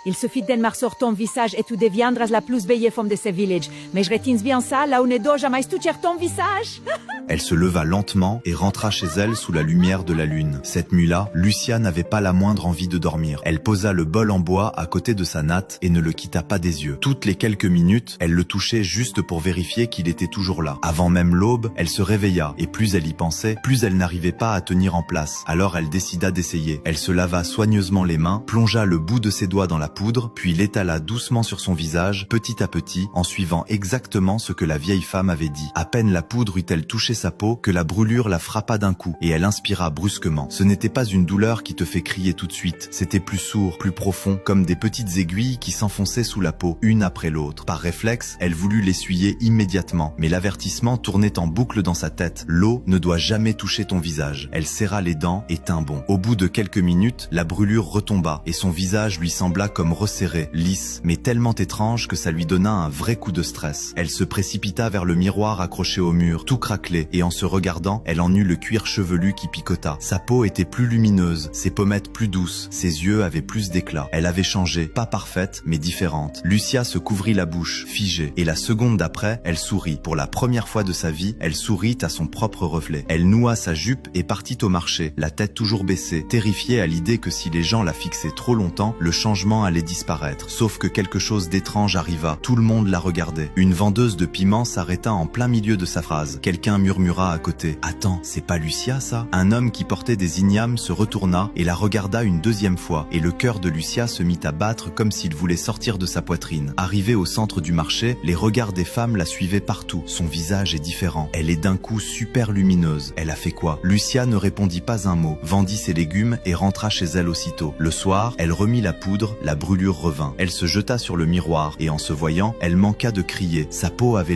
Il suffit d'enmar sur ton visage et tu deviendras la plus belle femme de ce village. Mais je retiens bien ça, là où ne doit jamais toucher ton visage. Elle se leva lentement et rentra chez elle sous la lumière de la lune. Cette nuit-là, Lucia n'avait pas la moindre envie de dormir. Elle posa le bol en bois à côté de sa natte et ne le quitta pas des yeux. Toutes les quelques minutes, elle le touchait juste pour vérifier qu'il était toujours là. Avant même l'aube, elle se réveilla et plus elle y pensait, plus elle n'arrivait pas à tenir en place. Alors elle décida d'essayer. Elle se lava soigneusement les mains, plongea le bout de ses doigts dans la poudre, puis l'étala doucement sur son visage, petit à petit, en suivant exactement ce que la vieille femme avait dit. À peine la poudre eut-elle touché sa peau que la brûlure la frappa d'un coup et elle inspira brusquement. Ce n'était pas une douleur qui te fait crier tout de suite, c'était plus sourd, plus profond, comme des petites aiguilles qui s'enfonçaient sous la peau, une après l'autre. Par réflexe, elle voulut l'essuyer immédiatement, mais l'avertissement tournait en boucle dans sa tête. L'eau ne doit jamais toucher ton visage. Elle serra les dents et tint bon. Au bout de quelques minutes, la brûlure retomba et son visage lui sembla comme resserré, lisse, mais tellement étrange que ça lui donna un vrai coup de stress. Elle se précipita vers le miroir accroché au mur, tout craquelé, et en se regardant, elle en eut le cuir chevelu qui picota. Sa peau était plus lumineuse, ses pommettes plus douces, ses yeux avaient plus d'éclat. Elle avait changé, pas parfaite, mais différente. Lucia se couvrit la bouche, figée, et la seconde d'après, elle sourit. Pour la première fois de sa vie, elle sourit à son propre reflet. Elle noua sa jupe et partit au marché, la tête toujours baissée, terrifiée à l'idée que si les gens la fixaient trop longtemps, le changement allait disparaître. Sauf que quelque chose d'étrange arriva. Tout le monde la regardait. Une vendeuse de piments s'arrêta en plein milieu de sa phrase. Quelqu'un murmura à côté. « Attends, c'est pas Lucia ça ?» Un homme qui portait des ignames se retourna et la regarda une deuxième fois, et le cœur de Lucia se mit à battre comme s'il voulait sortir de sa poitrine. Arrivée au centre du marché, les regards des femmes la suivaient partout. Son visage est différent. Elle est d'un coup super lumineuse. Elle a fait quoi? Lucia ne répondit pas un mot, vendit ses légumes et rentra chez elle aussitôt. Le soir, elle remit la poudre, la brûlure revint. Elle se jeta sur le miroir et en se voyant, elle manqua de crier. Sa peau avait